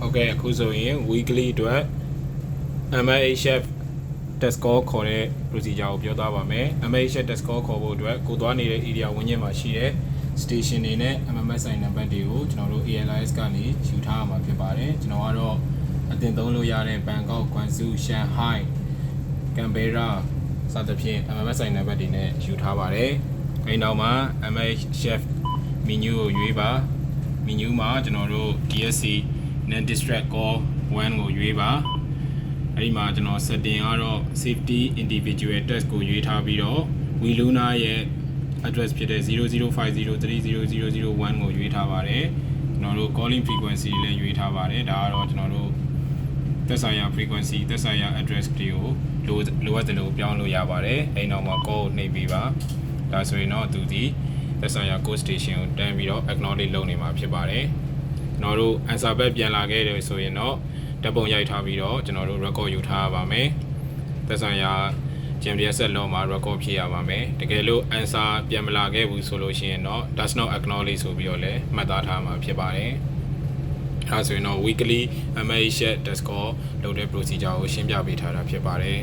Okay အခုဆိုရင် weekly အတွက် MHF test score ခေါ်တဲ့ procedure ကိုပြောသားပါမယ် MHF test score ခေါ်ဖို့အတွက်ကိုသွားနေတဲ့ area ဝန်းကျင်မှာရှိတဲ့ station တွေနဲ့ MMSI နံပါတ်တွေကိုကျွန်တော်တို့ ALIS ကနေယူထားရမှာဖြစ်ပါတယ်ကျွန်တော်ကတော့အတင်သုံးလို့ရတဲ့ Bangkok, Guangzhou, Shanghai, Canberra စသဖြင့် MMSI နံပါတ်တွေနဲ့ယူထားပါတယ်အဲဒီနောက်မှာ MHF menu ကိုရွေးပါ menu မှာကျွန်တော်တို့ DSC non distract call 1ကိုရွေးပါအဲဒီမှာကျွန်တော် setting ကတော့ safety individual test ကိုရွေးထားပြီးတော့ WeLuna ရဲ့ address ဖြစ်တဲ့ 0050300001 ကိုရွေးထားပါတယ်ကျွန်တော်တို့ calling frequency လည်းရွေးထားပါတယ်ဒါကတော့ကျွန်တော်တို့သက်ဆိုင်ရာ frequency သက်ဆိုင်ရာ address တွေကိုလိုအပ်တယ်လို့ပြောင်းလို့ရပါတယ်အဲဒီနောက်မှာ call ကိုနှိပ်ပြီးပါဒါဆိုရင်တော့သူဒီသက်ဆိုင်ရာ code station ကိုတန်းပြီးတော့ acknowledge လုပ်နေမှာဖြစ်ပါတယ်ကျွန်တော်တို့ answer back ပြန်လာခဲ့တယ်ဆိုရင်တော့ဓာတ်ပုံရိုက်ထားပြီးတော့ကျွန်တော်တို့ record ယူထားရပါမယ်သက်ဆိုင်ရာ GMDS လောမှာ record ဖြည့်ရပါမယ်တကယ်လို့ answer ပြန်မလာခဲ့ဘူးဆိုလို့ရှိရင်တော့ does not acknowledge ဆိုပြီးတော့လည်းမှတ်သားထားမှာဖြစ်ပါတယ်အဲဆိုရင်တော့ weekly MHF test score လုပ်တဲ့ procedure ကိုရှင်းပြပေးထားတာဖြစ်ပါတယ်